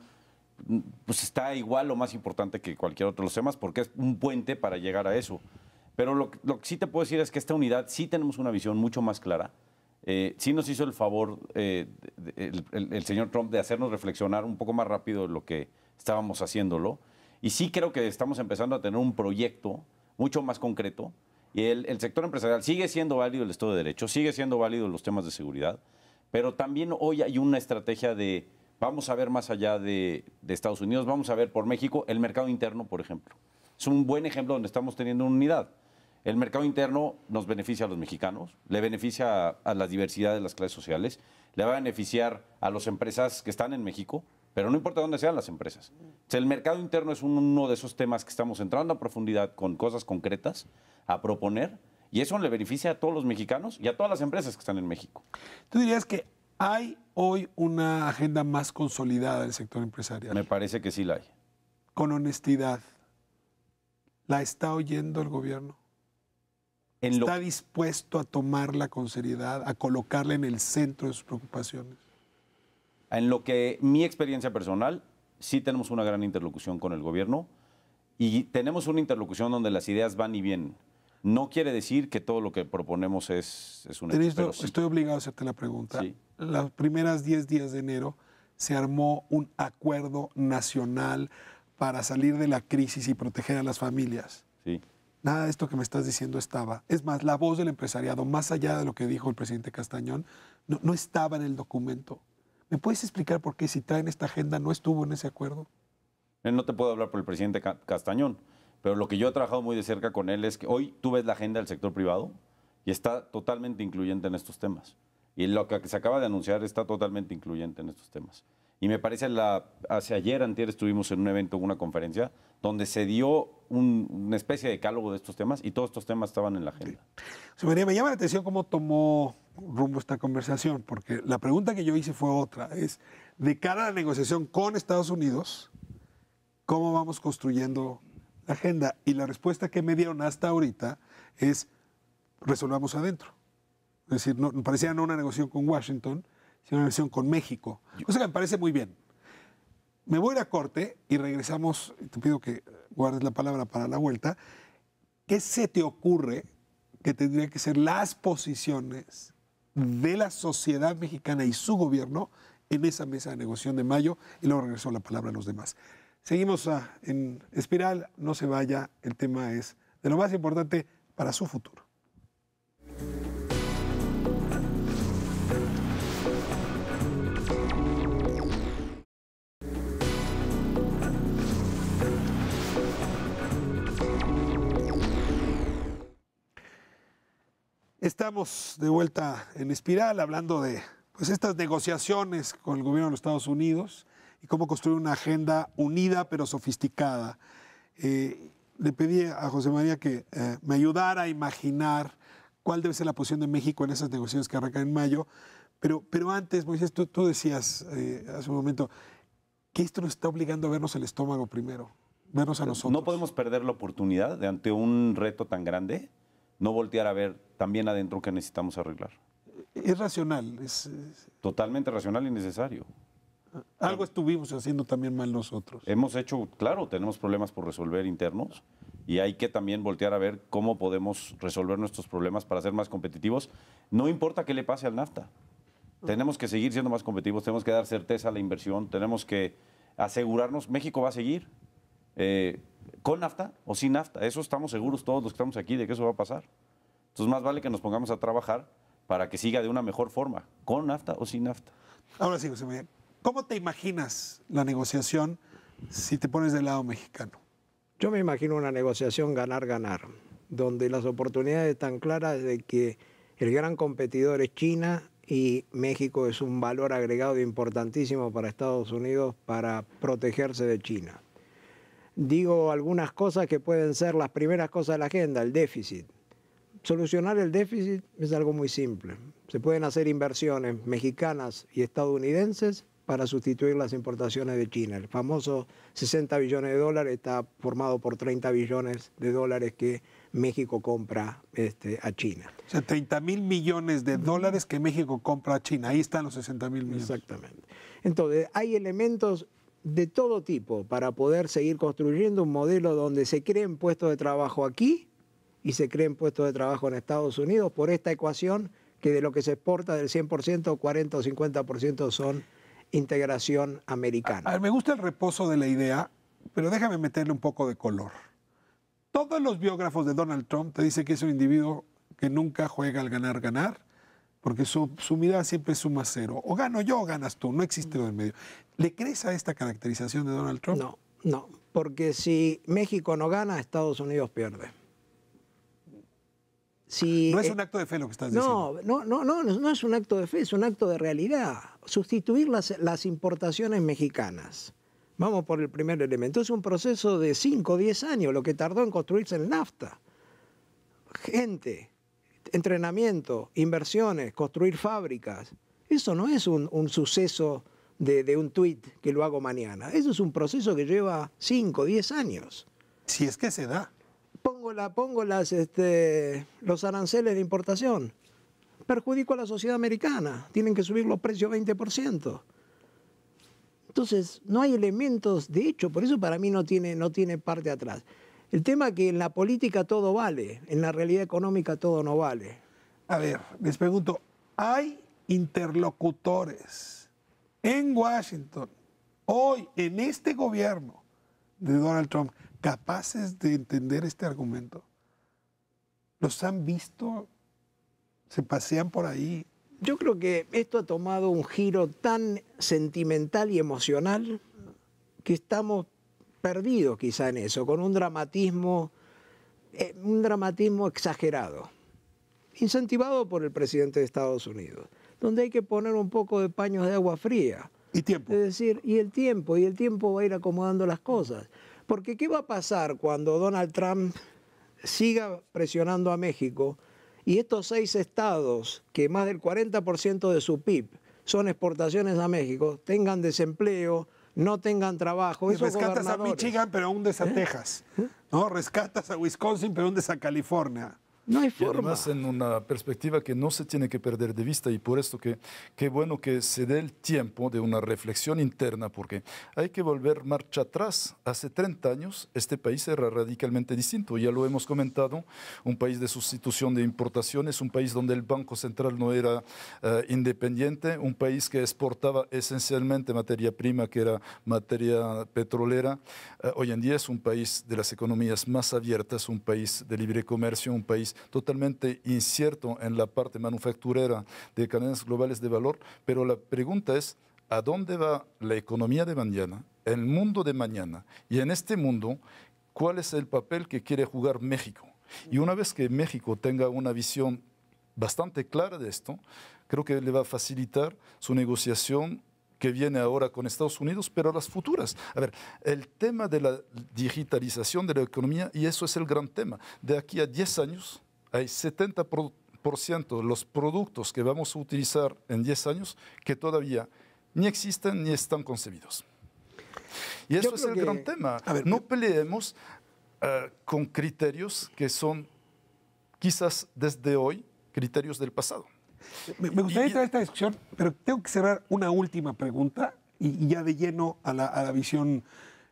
pues está igual o más importante que cualquier otro de los temas, porque es un puente para llegar a eso. Pero lo que sí te puedo decir es que esta unidad sí tenemos una visión mucho más clara. Sí nos hizo el favor el señor Trump de hacernos reflexionar un poco más rápido de lo que estábamos haciéndolo. Y sí creo que estamos empezando a tener un proyecto mucho más concreto. Y el sector empresarial sigue siendo válido el Estado de Derecho, sigue siendo válido los temas de seguridad, pero también hoy hay una estrategia de vamos a ver más allá de Estados Unidos, vamos a ver por México el mercado interno, por ejemplo. Es un buen ejemplo donde estamos teniendo una unidad. El mercado interno nos beneficia a los mexicanos, le beneficia a la diversidad de las clases sociales, le va a beneficiar a las empresas que están en México, pero no importa dónde sean las empresas. O sea, el mercado interno es uno de esos temas que estamos entrando a profundidad con cosas concretas a proponer, y eso le beneficia a todos los mexicanos y a todas las empresas que están en México. ¿Tú dirías que hay hoy una agenda más consolidada del sector empresarial? Me parece que sí la hay. Con honestidad, ¿la está oyendo el gobierno? ¿Está dispuesto a tomarla con seriedad, a colocarla en el centro de sus preocupaciones? En lo que mi experiencia personal, sí tenemos una gran interlocución con el gobierno, y tenemos una interlocución donde las ideas van y vienen. No quiere decir que todo lo que proponemos es un hecho. Sí. Estoy obligado a hacerte la pregunta. Sí. Los primeros 10 días de enero se armó un acuerdo nacional para salir de la crisis y proteger a las familias. Sí. Nada de esto que me estás diciendo estaba. Es más, la voz del empresariado, más allá de lo que dijo el presidente Castañón, no estaba en el documento. ¿Me puedes explicar por qué, si traen esta agenda, no estuvo en ese acuerdo? No te puedo hablar por el presidente Castañón, pero lo que yo he trabajado muy de cerca con él es que hoy tú ves la agenda del sector privado y está totalmente incluyente en estos temas. Y lo que se acaba de anunciar está totalmente incluyente en estos temas. Y me parece, hace ayer, antier, estuvimos en un evento, una conferencia, donde se dio una especie de decálogo de estos temas, y todos estos temas estaban en la agenda. Sí. María, me llama la atención cómo tomó rumbo esta conversación, porque la pregunta que yo hice fue otra, es de cara a la negociación con Estados Unidos, ¿cómo vamos construyendo la agenda? Y la respuesta que me dieron hasta ahorita es, resolvamos adentro. Es decir, parecía no una negociación con Washington, sino una negociación con México. Cosa que me parece muy bien. Me voy a ir a corte y regresamos. Te pido que guardes la palabra para la vuelta. ¿qué se te ocurre que tendrían que ser las posiciones de la sociedad mexicana y su gobierno en esa mesa de negociación de mayo? Y luego regreso la palabra a los demás. Seguimos en Espiral, no se vaya, el tema es de lo más importante para su futuro. Estamos de vuelta en Espiral hablando de pues, estas negociaciones con el gobierno de los Estados Unidos y cómo construir una agenda unida pero sofisticada. Le pedí a José María que me ayudara a imaginar cuál debe ser la posición de México en esas negociaciones que arrancan en mayo. Pero antes, Moisés, tú decías hace un momento que esto nos está obligando a vernos el estómago primero, vernos a nosotros. No podemos perder la oportunidad de ante un reto tan grande, no voltear a ver también adentro que necesitamos arreglar. Es racional. Totalmente racional y necesario. Algo estuvimos haciendo también mal nosotros. Hemos hecho, claro, tenemos problemas por resolver internos y hay que también voltear a ver cómo podemos resolver nuestros problemas para ser más competitivos. No importa qué le pase al NAFTA. Tenemos que seguir siendo más competitivos, tenemos que dar certeza a la inversión, tenemos que asegurarnos, México va a seguir con NAFTA o sin NAFTA. Eso estamos seguros todos los que estamos aquí de que eso va a pasar. Entonces más vale que nos pongamos a trabajar para que siga de una mejor forma, con NAFTA o sin NAFTA. Ahora sí, José María, ¿cómo te imaginas la negociación si te pones del lado mexicano? Yo me imagino una negociación ganar-ganar, donde las oportunidades están claras de que el gran competidor es China y México es un valor agregado importantísimo para Estados Unidos para protegerse de China. Digo algunas cosas que pueden ser las primeras cosas de la agenda, el déficit. Solucionar el déficit es algo muy simple. Se pueden hacer inversiones mexicanas y estadounidenses para sustituir las importaciones de China. El famoso 60 billones de dólares está formado por 30 billones de dólares que México compra a China. O sea, 30,000 millones de dólares que México compra a China. Ahí están los 60,000 millones. Exactamente. Entonces, hay elementos de todo tipo para poder seguir construyendo un modelo donde se creen puestos de trabajo aquí y se creen puestos de trabajo en Estados Unidos por esta ecuación que de lo que se exporta del 100%, 40 o 50% son integración americana. A ver, me gusta el reposo de la idea, pero déjame meterle un poco de color. Todos los biógrafos de Donald Trump te dicen que es un individuo que nunca juega al ganar-ganar, porque su mirada siempre suma cero. O gano yo o ganas tú, no existe lo del medio. ¿Le crees a esta caracterización de Donald Trump? No, porque si México no gana, Estados Unidos pierde. No es un acto de fe lo que estás diciendo. No es un acto de fe, es un acto de realidad. Sustituir las importaciones mexicanas. Vamos por el primer elemento. Es un proceso de 5 o 10 años lo que tardó en construirse el NAFTA. Gente, entrenamiento, inversiones, construir fábricas. Eso no es un suceso de un tuit que lo hago mañana. Eso es un proceso que lleva 5 o 10 años. Si es que se da. Pongo los aranceles de importación. Perjudico a la sociedad americana. Tienen que subir los precios 20%. Entonces, no hay elementos de hecho. Por eso para mí no tiene parte atrás. El tema es que en la política todo vale. En la realidad económica todo no vale. A ver, les pregunto, ¿hay interlocutores en Washington hoy, en este gobierno de Donald Trump, capaces de entender este argumento? ¿Los han visto? ¿Se pasean por ahí? Yo creo que esto ha tomado un giro tan sentimental y emocional que estamos perdidos quizá en eso, con un dramatismo exagerado, incentivado por el presidente de Estados Unidos, donde hay que poner un poco de paños de agua fría. Y tiempo. Es decir, y el tiempo va a ir acomodando las cosas. Porque ¿qué va a pasar cuando Donald Trump siga presionando a México y estos 6 estados, que más del 40% de su PIB son exportaciones a México, tengan desempleo, no tengan trabajo? Y rescatas a Michigan, pero hundes a Texas. ¿No? Rescatas a Wisconsin, pero hundes a California. No hay Y forma. además en una perspectiva que no se tiene que perder de vista y por esto qué bueno que se dé el tiempo de una reflexión interna porque hay que volver marcha atrás. Hace 30 años este país era radicalmente distinto, ya lo hemos comentado, un país de sustitución de importaciones, un país donde el Banco Central no era independiente, un país que exportaba esencialmente materia prima que era materia petrolera. Hoy en día es un país de las economías más abiertas, un país de libre comercio, un país totalmente incierto en la parte manufacturera de cadenas globales de valor, pero la pregunta es, ¿a dónde va la economía de mañana, el mundo de mañana? Y en este mundo, ¿cuál es el papel que quiere jugar México? Y una vez que México tenga una visión bastante clara de esto, creo que le va a facilitar su negociación que viene ahora con Estados Unidos, pero las futuras. A ver, el tema de la digitalización de la economía, y eso es el gran tema. De aquí a 10 años, hay 70% de los productos que vamos a utilizar en 10 años que todavía ni existen ni están concebidos. Y eso es el gran tema. A ver, no peleemos con criterios que son quizás desde hoy criterios del pasado. Me gustaría entrar a esta discusión, pero tengo que cerrar una última pregunta y ya de lleno a la visión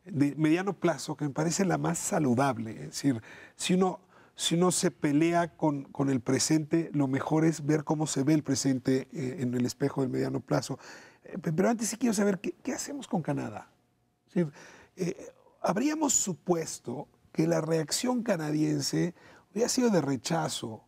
de mediano plazo, que me parece la más saludable. Es decir, si uno se pelea con el presente, lo mejor es ver cómo se ve el presente en el espejo del mediano plazo. Pero antes sí quiero saber, ¿qué hacemos con Canadá? Es decir, habríamos supuesto que la reacción canadiense hubiera sido de rechazo.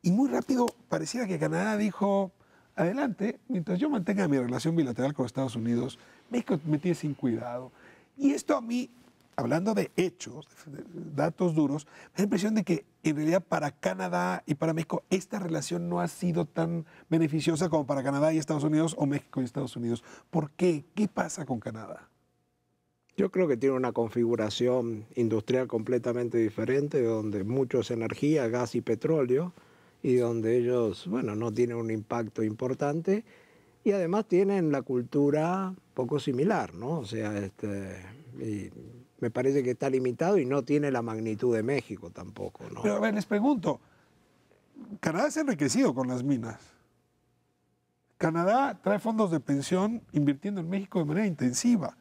Y muy rápido pareciera que Canadá dijo, adelante, mientras yo mantenga mi relación bilateral con Estados Unidos, México me tiene sin cuidado. Y esto a mí, hablando de hechos, de datos duros, me da la impresión de que en realidad para Canadá y para México esta relación no ha sido tan beneficiosa como para Canadá y Estados Unidos o México y Estados Unidos. ¿Por qué? ¿Qué pasa con Canadá? Yo creo que tiene una configuración industrial completamente diferente, donde mucho es energía, gas y petróleo, y donde ellos, bueno, no tienen un impacto importante y además tienen la cultura poco similar, ¿no? O sea, y me parece que está limitado y no tiene la magnitud de México tampoco, ¿no? Pero a ver, les pregunto, Canadá se ha enriquecido con las minas. Canadá trae fondos de pensión invirtiendo en México de manera intensiva.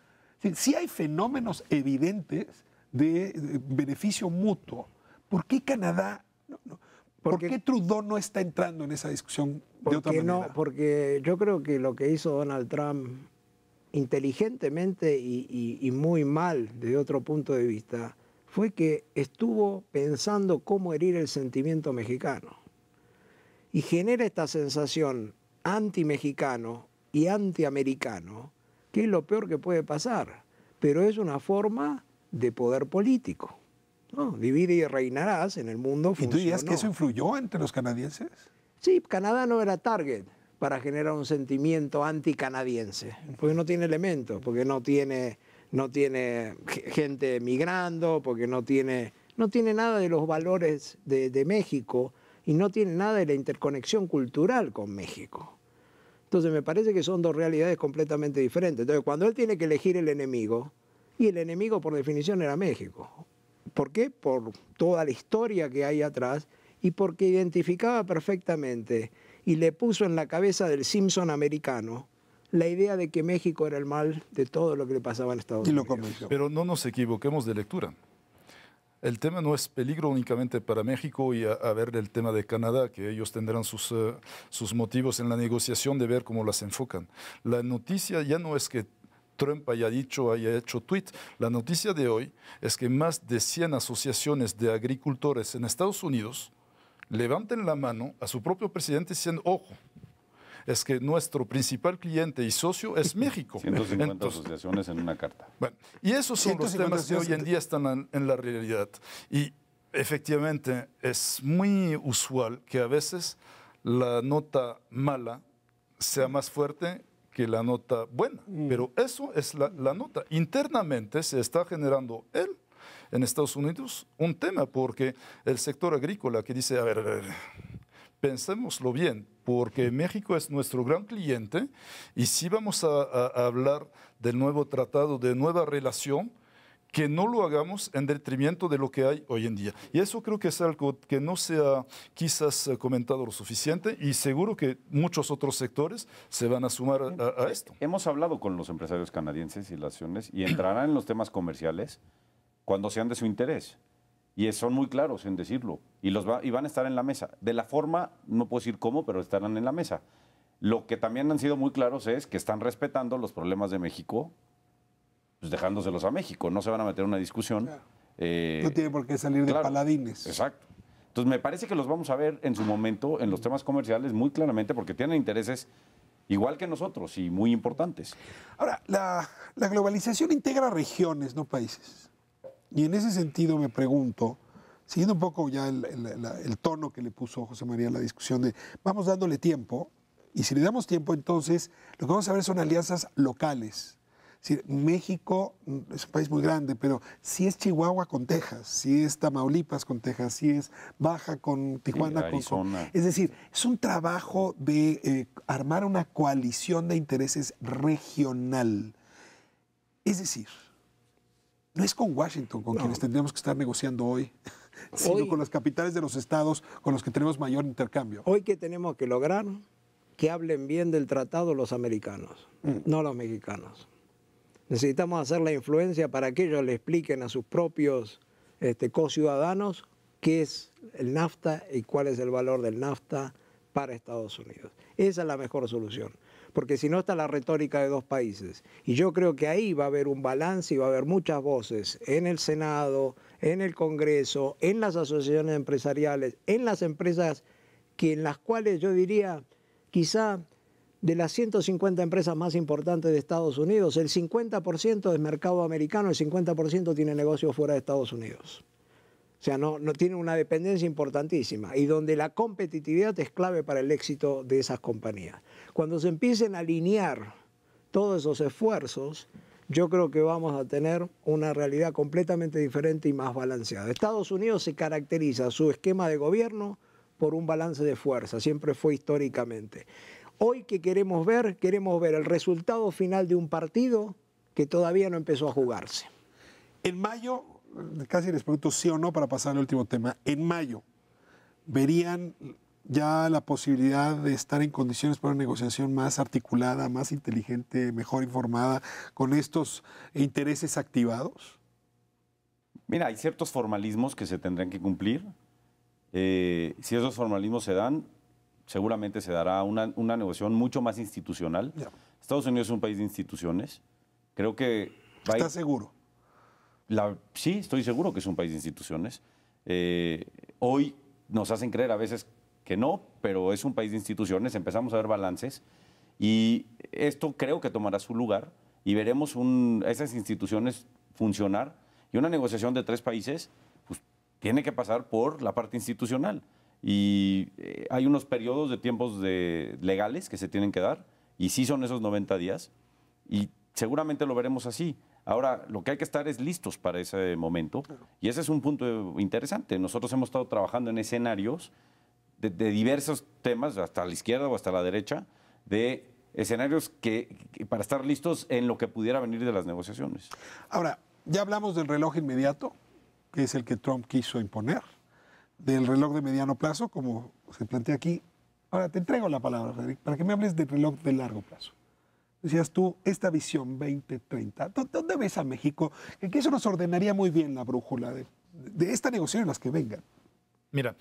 Sí hay fenómenos evidentes de beneficio mutuo. ¿Por qué Canadá... ¿Por qué Trudeau no está entrando en esa discusión de otra manera? No, porque yo creo que lo que hizo Donald Trump inteligentemente y muy mal desde otro punto de vista fue que estuvo pensando cómo herir el sentimiento mexicano. Y genera esta sensación anti-mexicano y anti-americano, que es lo peor que puede pasar. Pero es una forma de poder político. No, divide y reinarás en el mundo. ¿Y tú dirías que eso influyó entre los canadienses? Sí, Canadá no era target para generar un sentimiento anticanadiense, porque no tiene elementos, porque no tiene gente migrando, porque no tiene nada de los valores de México y no tiene nada de la interconexión cultural con México. Entonces me parece que son dos realidades completamente diferentes. Entonces cuando él tiene que elegir el enemigo, y el enemigo por definición era México. ¿Por qué? Por toda la historia que hay atrás y porque identificaba perfectamente y le puso en la cabeza del Simpson americano la idea de que México era el mal de todo lo que le pasaba en Estados Unidos. Y lo convenció. Pero no nos equivoquemos de lectura. El tema no es peligro únicamente para México y a ver el tema de Canadá, que ellos tendrán sus motivos en la negociación de ver cómo las enfocan. La noticia ya no es que Trump haya hecho tweet. La noticia de hoy es que más de 100 asociaciones de agricultores en Estados Unidos levanten la mano a su propio presidente diciendo, ojo, es que nuestro principal cliente y socio es México. 150 Entonces, asociaciones en una carta. Bueno, y esos son los temas que hoy en día están en la realidad. Y efectivamente es muy usual que a veces la nota mala sea más fuerte que la nota buena, pero eso es la nota. Internamente se está generando en Estados Unidos un tema porque el sector agrícola que dice, a ver, pensémoslo bien, porque México es nuestro gran cliente y si vamos a hablar del nuevo tratado, de nueva relación, que no lo hagamos en detrimento de lo que hay hoy en día. Y eso creo que es algo que no se ha quizás comentado lo suficiente y seguro que muchos otros sectores se van a sumar a esto. Hemos hablado con los empresarios canadienses y las acciones y entrarán en los temas comerciales cuando sean de su interés. Y son muy claros en decirlo. Y van a estar en la mesa. De la forma, no puedo decir cómo, pero estarán en la mesa. Lo que también han sido muy claros es que están respetando los problemas de México, pues dejándoselos a México. No se van a meter en una discusión. Claro. No tiene por qué salir de paladines. Exacto. Entonces, me parece que los vamos a ver en su momento en los temas comerciales muy claramente porque tienen intereses igual que nosotros y muy importantes. Ahora, la globalización integra regiones, no países. Y en ese sentido me pregunto, siguiendo un poco ya el tono que le puso José María a la discusión de vamos dándole tiempo, y si le damos tiempo, entonces lo que vamos a ver son alianzas locales. Es decir, México es un país muy grande, pero si es Chihuahua con Texas, si es Tamaulipas con Texas, si es Baja con Tijuana, Arizona. es decir, es un trabajo de armar una coalición de intereses regional. Es decir, no es con Washington con quienes tendríamos que estar negociando hoy, sino con las capitales de los estados con los que tenemos mayor intercambio. Hoy que tenemos que lograr que hablen bien del tratado los americanos, no los mexicanos. Necesitamos hacer la influencia para que ellos le expliquen a sus propios co-ciudadanos qué es el NAFTA y cuál es el valor del NAFTA para Estados Unidos. Esa es la mejor solución, porque si no está la retórica de dos países. Y yo creo que ahí va a haber un balance y va a haber muchas voces en el Senado, en el Congreso, en las asociaciones empresariales, en las empresas en las cuales yo diría, quizá de las 150 empresas más importantes de Estados Unidos, el 50% es mercado americano, el 50% tiene negocios fuera de Estados Unidos. O sea, no tiene una dependencia importantísima y donde la competitividad es clave para el éxito de esas compañías. Cuando se empiecen a alinear todos esos esfuerzos, yo creo que vamos a tener una realidad completamente diferente y más balanceada. Estados Unidos se caracteriza su esquema de gobierno por un balance de fuerza, siempre fue históricamente. Hoy, ¿qué queremos ver? Queremos ver el resultado final de un partido que todavía no empezó a jugarse. En mayo, casi les pregunto sí o no para pasar al último tema, en mayo, ¿verían ya la posibilidad de estar en condiciones para una negociación más articulada, más inteligente, mejor informada, con estos intereses activados? Mira, hay ciertos formalismos que se tendrán que cumplir. Si esos formalismos se dan, seguramente se dará una negociación mucho más institucional. Yeah. Estados Unidos es un país de instituciones. Creo que... ¿Estás seguro? Sí, estoy seguro que es un país de instituciones. Hoy nos hacen creer a veces que no, pero es un país de instituciones. Empezamos a ver balances y esto creo que tomará su lugar y veremos esas instituciones funcionar. Y una negociación de 3 países pues, tiene que pasar por la parte institucional. Y hay unos periodos de tiempos legales que se tienen que dar, y sí son esos 90 días, y seguramente lo veremos así. Ahora, lo que hay que estar es listos para ese momento, y ese es un punto interesante. Nosotros hemos estado trabajando en escenarios de diversos temas, hasta la izquierda o hasta la derecha, de escenarios que para estar listos en lo que pudiera venir de las negociaciones. Ahora, ya hablamos del reloj inmediato, que es el que Trump quiso imponer, del reloj de mediano plazo, como se plantea aquí. Ahora, te entrego la palabra, Federico, para que me hables del reloj de largo plazo. Decías tú, esta visión 2030, ¿dónde ves a México? Que eso nos ordenaría muy bien la brújula de esta negociación en las que vengan. Mira,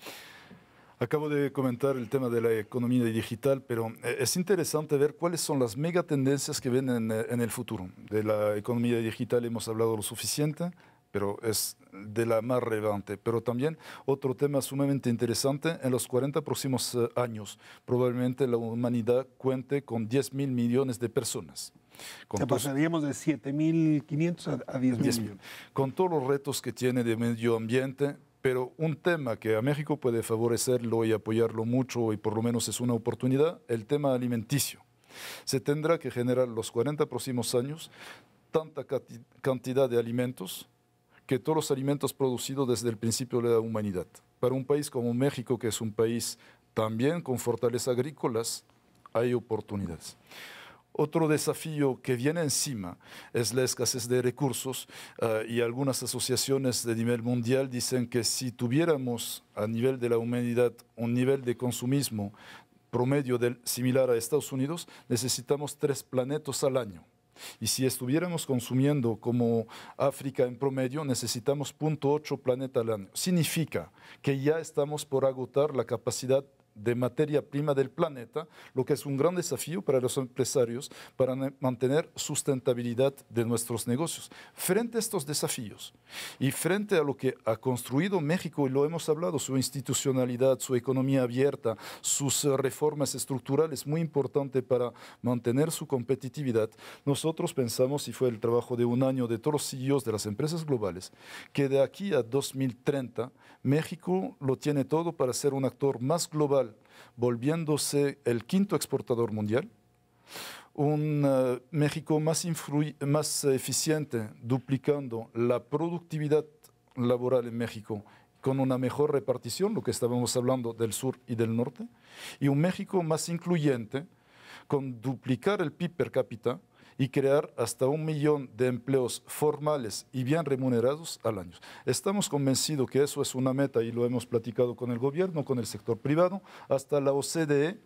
acabo de comentar el tema de la economía digital, pero es interesante ver cuáles son las megatendencias que vienen en el futuro. De la economía digital hemos hablado lo suficiente, pero es de la más relevante. Pero también otro tema sumamente interesante, en los 40 próximos años, probablemente la humanidad cuente con 10.000 millones de personas. Pasaríamos de 7.500 a 10.000 millones. Con todos los retos que tiene de medio ambiente, pero un tema que a México puede favorecerlo y apoyarlo mucho, y por lo menos es una oportunidad, el tema alimenticio. Se tendrá que generar los 40 próximos años tanta cantidad de alimentos que todos los alimentos producidos desde el principio de la humanidad. Para un país como México, que es un país también con fortalezas agrícolas, hay oportunidades. Otro desafío que viene encima es la escasez de recursos y algunas asociaciones de nivel mundial dicen que si tuviéramos a nivel de la humanidad un nivel de consumismo promedio similar a Estados Unidos, necesitamos 3 planetas al año. Y si estuviéramos consumiendo como África en promedio, necesitamos 0.8 planetas al año. Significa que ya estamos por agotar la capacidad de materia prima del planeta, lo que es un gran desafío para los empresarios para mantener sustentabilidad de nuestros negocios. Frente a estos desafíos y frente a lo que ha construido México, y lo hemos hablado, su institucionalidad, su economía abierta, sus reformas estructurales muy importantes para mantener su competitividad, nosotros pensamos, y fue el trabajo de un año de todos los CEOs de las empresas globales, que de aquí a 2030 México lo tiene todo para ser un actor más global, volviéndose el 5º exportador mundial, un México más eficiente, duplicando la productividad laboral en México con una mejor repartición, lo que estábamos hablando del sur y del norte, y un México más incluyente, con duplicar el PIB per cápita y crear hasta 1 millón de empleos formales y bien remunerados al año. Estamos convencidos que eso es una meta y lo hemos platicado con el gobierno, con el sector privado, hasta la OCDE.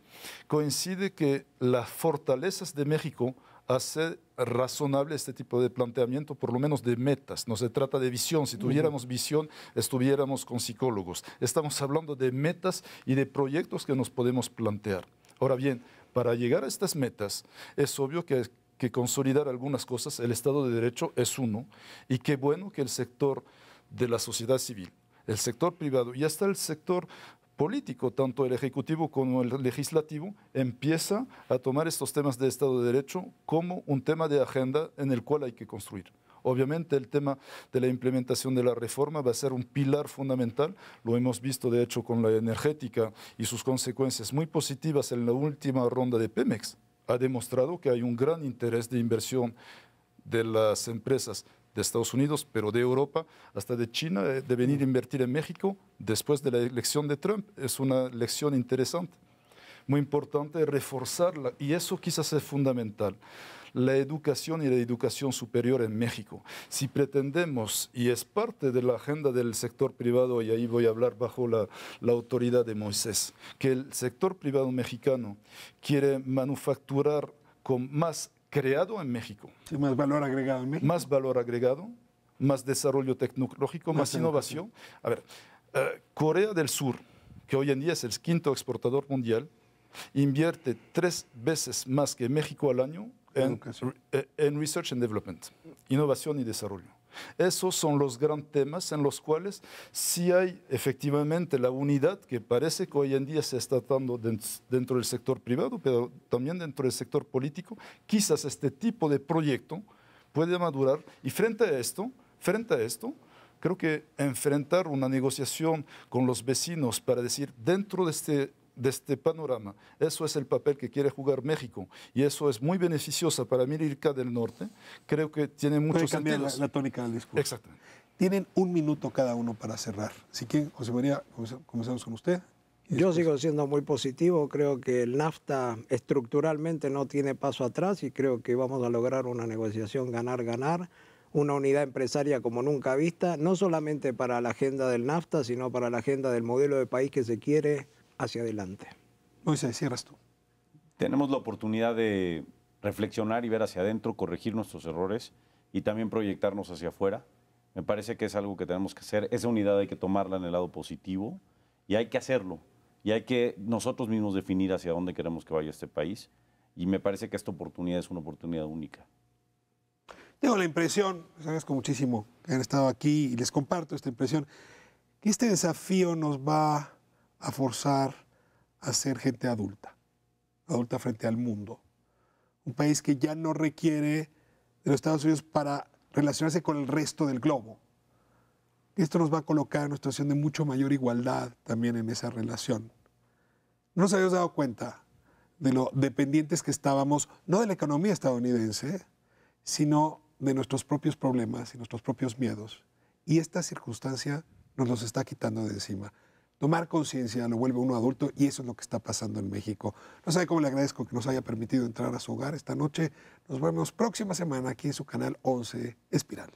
Coincide que las fortalezas de México hace razonable este tipo de planteamiento, por lo menos de metas. No se trata de visión. Si tuviéramos visión, estuviéramos con psicólogos. Estamos hablando de metas y de proyectos que nos podemos plantear. Ahora bien, para llegar a estas metas, es obvio que consolidar algunas cosas, el Estado de Derecho es uno, y qué bueno que el sector de la sociedad civil, el sector privado y hasta el sector político, tanto el ejecutivo como el legislativo, empieza a tomar estos temas de Estado de Derecho como un tema de agenda en el cual hay que construir. Obviamente el tema de la implementación de la reforma va a ser un pilar fundamental, lo hemos visto de hecho con la energética y sus consecuencias muy positivas en la última ronda de Pemex. Ha demostrado que hay un gran interés de inversión de las empresas de Estados Unidos, pero de Europa, hasta de China, de venir a invertir en México después de la elección de Trump. Es una lección interesante, muy importante reforzarla, y eso quizás es fundamental. La educación y la educación superior en México. Si pretendemos, y es parte de la agenda del sector privado, y ahí voy a hablar bajo la autoridad de Moisés, que el sector privado mexicano quiere manufacturar con más creado en México. Sí, más valor agregado en México. Más valor agregado, más desarrollo tecnológico, más innovación. A ver, Corea del Sur, que hoy en día es el 5º exportador mundial, invierte 3 veces más que México al año en Research and Development, innovación y desarrollo. Esos son los grandes temas en los cuales sí hay efectivamente la unidad que parece que hoy en día se está dando dentro del sector privado, pero también dentro del sector político. Quizás este tipo de proyecto puede madurar, y frente a esto, creo que enfrentar una negociación con los vecinos para decir, dentro de este panorama, eso es el papel que quiere jugar México, y eso es muy beneficioso para América del Norte. Creo que tiene mucho sentido. La tónica del discurso. Exactamente. Tienen 1 minuto cada uno para cerrar. Así que, José María, comenzamos con usted. Yo sigo siendo muy positivo. Creo que el NAFTA estructuralmente no tiene paso atrás, y creo que vamos a lograr una negociación ganar-ganar, una unidad empresaria como nunca vista, no solamente para la agenda del NAFTA, sino para la agenda del modelo de país que se quiere hacia adelante. Moisés, cierras tú. Tenemos la oportunidad de reflexionar y ver hacia adentro, corregir nuestros errores y también proyectarnos hacia afuera. Me parece que es algo que tenemos que hacer. Esa unidad hay que tomarla en el lado positivo, y hay que hacerlo. Y hay que nosotros mismos definir hacia dónde queremos que vaya este país. Y me parece que esta oportunidad es una oportunidad única. Tengo la impresión, les agradezco muchísimo que han estado aquí y les comparto esta impresión, que este desafío nos va a forzar a ser gente adulta frente al mundo. Un país que ya no requiere de los Estados Unidos para relacionarse con el resto del globo. Esto nos va a colocar en una situación de mucho mayor igualdad también en esa relación. No nos habíamos dado cuenta de lo dependientes que estábamos, no de la economía estadounidense, sino de nuestros propios problemas y nuestros propios miedos. Y esta circunstancia nos los está quitando de encima. tomar conciencia lo vuelve uno adulto y eso es lo que está pasando en México. No sabe cómo le agradezco que nos haya permitido entrar a su hogar esta noche. Nos vemos próxima semana aquí en su canal 11 Espiral.